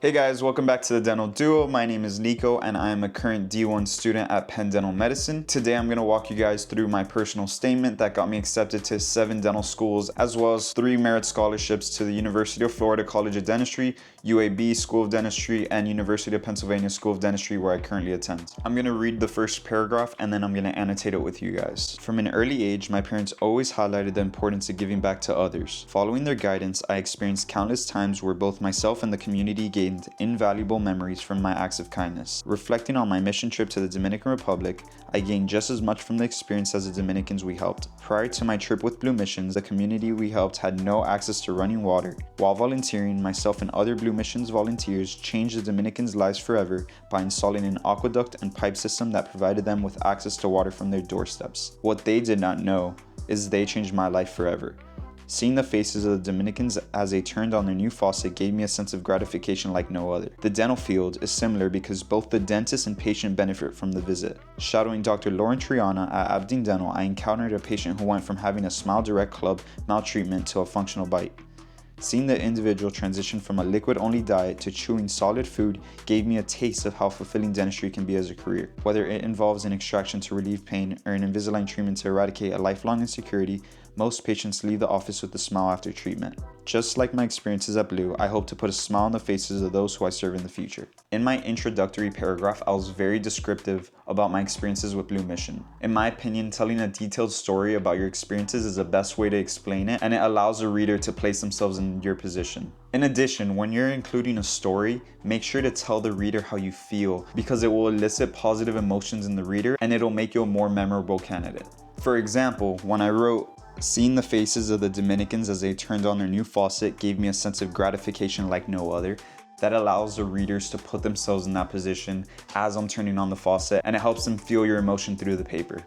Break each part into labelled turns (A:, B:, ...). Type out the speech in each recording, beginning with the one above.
A: Hey guys, welcome back to the Dental Duo. My name is Nico and I am a current D1 student at Penn Dental Medicine. Today I'm going to walk you guys through my personal statement that got me accepted to 7 dental schools, as well as 3 merit scholarships to the University of Florida College of Dentistry, UAB School of Dentistry, and University of Pennsylvania School of Dentistry, where I currently attend. I'm going to read the first paragraph and then I'm going to annotate it with you guys. From an early age, my parents always highlighted the importance of giving back to others. Following their guidance, I experienced countless times where both myself and the community gained invaluable memories from my acts of kindness. Reflecting on my mission trip to the Dominican Republic, I gained just as much from the experience as the Dominicans we helped. Prior to my trip with Blue Missions, the community we helped had no access to running water. While volunteering, myself and other Blue Missions volunteers changed the Dominicans' lives forever by installing an aqueduct and pipe system that provided them with access to water from their doorsteps. What they did not know is they changed my life forever. Seeing the faces of the Dominicans as they turned on their new faucet gave me a sense of gratification like no other. The dental field is similar because both the dentist and patient benefit from the visit. Shadowing Dr. Lauren Triana at Aberdeen Dental, I encountered a patient who went from having a Smile Direct Club maltreatment to a functional bite. Seeing the individual transition from a liquid-only diet to chewing solid food gave me a taste of how fulfilling dentistry can be as a career. Whether it involves an extraction to relieve pain or an Invisalign treatment to eradicate a lifelong insecurity, most patients leave the office with a smile after treatment. Just like my experiences at Blue, I hope to put a smile on the faces of those who I serve in the future. In my introductory paragraph, I was very descriptive about my experiences with Blue Mission. In my opinion, telling a detailed story about your experiences is the best way to explain it, and it allows a reader to place themselves in your position. In addition, when you're including a story, make sure to tell the reader how you feel, because it will elicit positive emotions in the reader and it'll make you a more memorable candidate. For example, when I wrote, "Seeing the faces of the Dominicans as they turned on their new faucet gave me a sense of gratification like no other," that allows the readers to put themselves in that position as I'm turning on the faucet, and it helps them feel your emotion through the paper.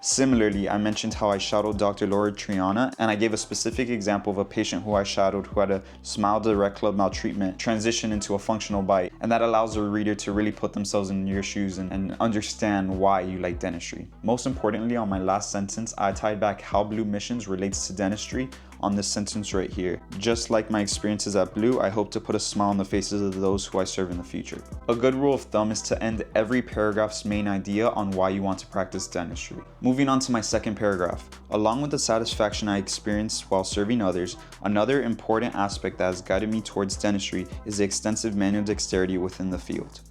A: Similarly, I mentioned how I shadowed Dr. Lauren Triana, and I gave a specific example of a patient who I shadowed who had a Smile Direct Club maltreatment transition into a functional bite, and that allows the reader to really put themselves in your shoes and understand why you like dentistry. Most importantly, on my last sentence, I tied back how Blue Missions relates to dentistry on this sentence right here. Just like my experiences at Blue, I hope to put a smile on the faces of those who I serve in the future. A good rule of thumb is to end every paragraph's main idea on why you want to practice dentistry. Moving on to my second paragraph. Along with the satisfaction I experienced while serving others, another important aspect that has guided me towards dentistry is the extensive manual dexterity within the field.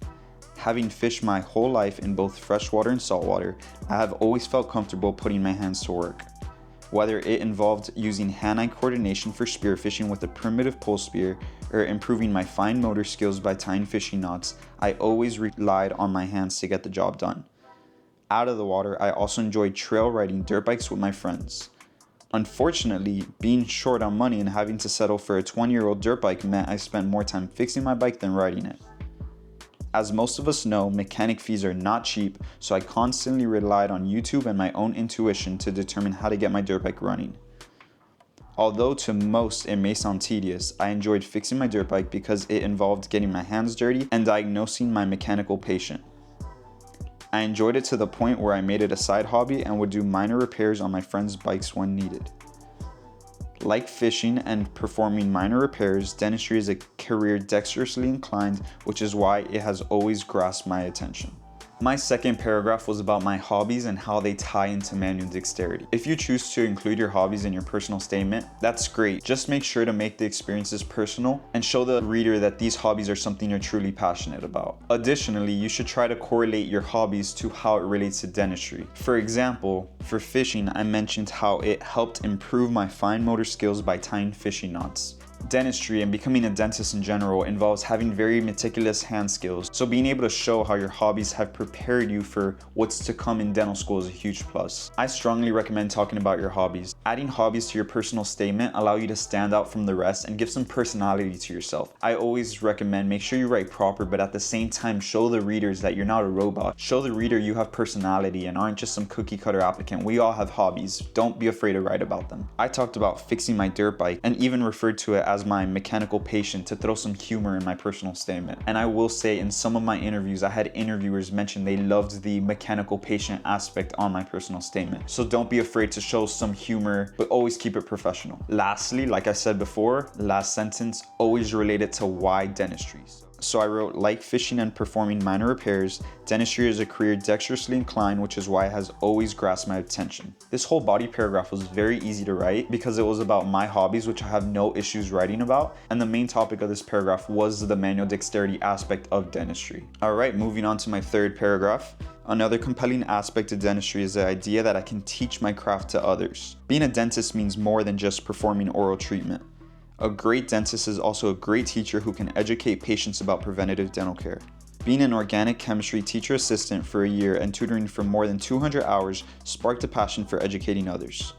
A: Having fished my whole life in both freshwater and saltwater, I have always felt comfortable putting my hands to work. Whether it involved using hand-eye coordination for spearfishing with a primitive pole spear or improving my fine motor skills by tying fishing knots, I always relied on my hands to get the job done. Out of the water, I also enjoyed trail riding dirt bikes with my friends. Unfortunately, being short on money and having to settle for a 20-year-old dirt bike meant I spent more time fixing my bike than riding it. As most of us know, mechanic fees are not cheap, so I constantly relied on YouTube and my own intuition to determine how to get my dirt bike running. Although to most it may sound tedious, I enjoyed fixing my dirt bike because it involved getting my hands dirty and diagnosing my mechanical patient. I enjoyed it to the point where I made it a side hobby and would do minor repairs on my friends' bikes when needed. Like fishing and performing minor repairs, dentistry is a career dexterously inclined, which is why it has always grasped my attention. My second paragraph was about my hobbies and how they tie into manual dexterity. If you choose to include your hobbies in your personal statement, that's great. Just make sure to make the experiences personal and show the reader that these hobbies are something you're truly passionate about. Additionally, you should try to correlate your hobbies to how it relates to dentistry. For example, for fishing, I mentioned how it helped improve my fine motor skills by tying fishing knots. Dentistry and becoming a dentist in general involves having very meticulous hand skills, so being able to show how your hobbies have prepared you for what's to come in dental school is a huge plus. I strongly recommend talking about your hobbies. Adding hobbies to your personal statement allow you to stand out from the rest and give some personality to yourself. I always recommend make sure you write proper, but at the same time show the readers that you're not a robot. Show the reader you have personality and aren't just some cookie cutter applicant. We all have hobbies. Don't be afraid to write about them. I talked about fixing my dirt bike and even referred to it as my mechanical patient to throw some humor in my personal statement. And I will say in some of my interviews, I had interviewers mention they loved the mechanical patient aspect on my personal statement. So don't be afraid to show some humor, but always keep it professional. Lastly, like I said before, last sentence, always relate it to why dentistry. So I wrote, like fishing and performing minor repairs, dentistry is a career dexterously inclined, which is why it has always grasped my attention. This whole body paragraph was very easy to write because it was about my hobbies, which I have no issues writing about, and the main topic of this paragraph was the manual dexterity aspect of dentistry. Alright, moving on to my third paragraph. Another compelling aspect of dentistry is the idea that I can teach my craft to others. Being a dentist means more than just performing oral treatment. A great dentist is also a great teacher who can educate patients about preventative dental care. Being an organic chemistry teacher assistant for a year and tutoring for more than 200 hours sparked a passion for educating others.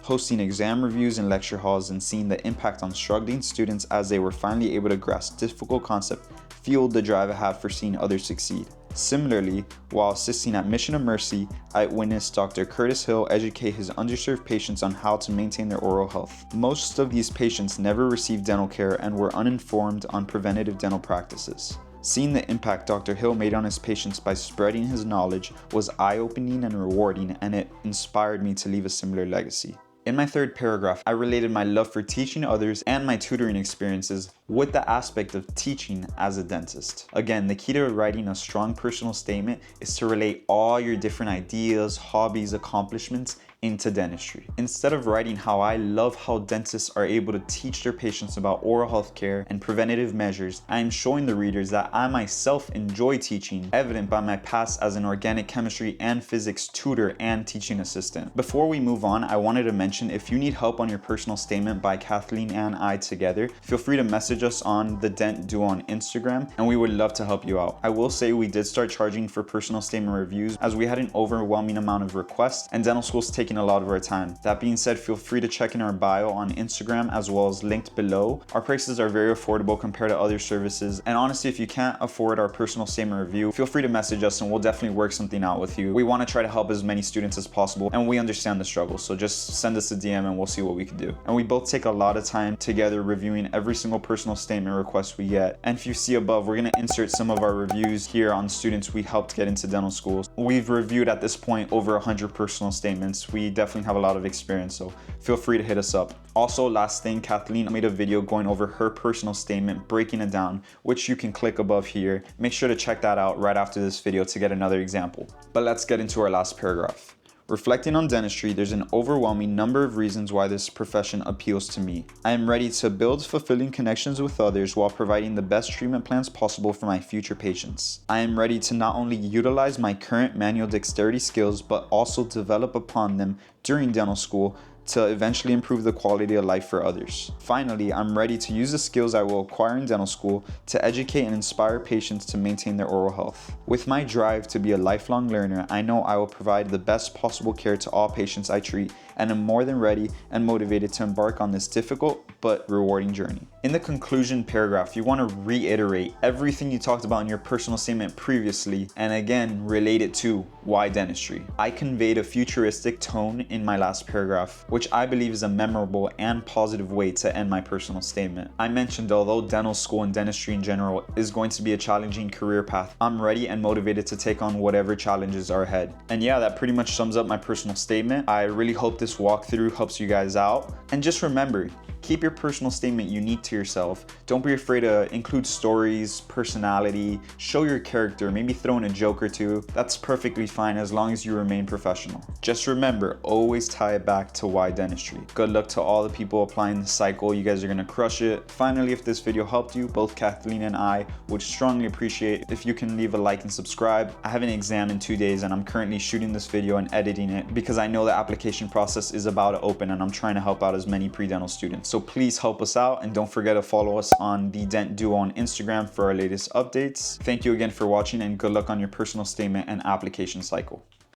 A: Hosting exam reviews in lecture halls and seeing the impact on struggling students as they were finally able to grasp difficult concepts fueled the drive I have for seeing others succeed. Similarly, while assisting at Mission of Mercy, I witnessed Dr. Curtis Hill educate his underserved patients on how to maintain their oral health. Most of these patients never received dental care and were uninformed on preventative dental practices. Seeing the impact Dr. Hill made on his patients by spreading his knowledge was eye-opening and rewarding, and it inspired me to leave a similar legacy. In my third paragraph, I related my love for teaching others and my tutoring experiences with the aspect of teaching as a dentist. Again, the key to writing a strong personal statement is to relate all your different ideas, hobbies, accomplishments into dentistry. Instead of writing how I love how dentists are able to teach their patients about oral health care and preventative measures, I am showing the readers that I myself enjoy teaching, evident by my past as an organic chemistry and physics tutor and teaching assistant. Before we move on, I wanted to mention if you need help on your personal statement by Kathleen and I together, feel free to message us on the Dent Duo on Instagram and we would love to help you out. I will say we did start charging for personal statement reviews as we had an overwhelming amount of requests and dental school's taking a lot of our time. That being said, feel free to check in our bio on Instagram as well as linked below. Our prices are very affordable compared to other services, and honestly, if you can't afford our personal statement review, feel free to message us and we'll definitely work something out with you. We want to try to help as many students as possible and we understand the struggle, so just send us a DM and we'll see what we can do. And we both take a lot of time together reviewing every single personal statement request we get. And if you see above, we're going to insert some of our reviews here on students we helped get into dental schools. We've reviewed at this point over 100 personal statements. We definitely have a lot of experience, so feel free to hit us up. Also, last thing, Kathleen made a video going over her personal statement, breaking it down, which you can click above here. Make sure to check that out right after this video to get another example. But let's get into our last paragraph. Reflecting on dentistry, there's an overwhelming number of reasons why this profession appeals to me. I am ready to build fulfilling connections with others while providing the best treatment plans possible for my future patients. I am ready to not only utilize my current manual dexterity skills, but also develop upon them during dental school to eventually improve the quality of life for others. Finally, I'm ready to use the skills I will acquire in dental school to educate and inspire patients to maintain their oral health. With my drive to be a lifelong learner, I know I will provide the best possible care to all patients I treat, and am more than ready and motivated to embark on this difficult but rewarding journey. In the conclusion paragraph, you want to reiterate everything you talked about in your personal statement previously, and again, relate it to why dentistry. I conveyed a futuristic tone in my last paragraph, which I believe is a memorable and positive way to end my personal statement. I mentioned although dental school and dentistry in general is going to be a challenging career path, I'm ready and motivated to take on whatever challenges are ahead. And yeah, that pretty much sums up my personal statement. I really hope this walkthrough helps you guys out. And just remember, keep your personal statement unique to yourself. Don't be afraid to include stories, personality, show your character, maybe throw in a joke or two. That's perfectly fine as long as you remain professional. Just remember, always tie it back to why dentistry. Good luck to all the people applying the cycle. You guys are gonna crush it. Finally, if this video helped you, both Kathleen and I would strongly appreciate if you can leave a like and subscribe. I have an exam in 2 days and I'm currently shooting this video and editing it because I know the application process is about to open and I'm trying to help out as many pre-dental students. So please help us out and don't forget to follow us on the Dent Duo on Instagram for our latest updates. Thank you again for watching and good luck on your personal statement and application cycle.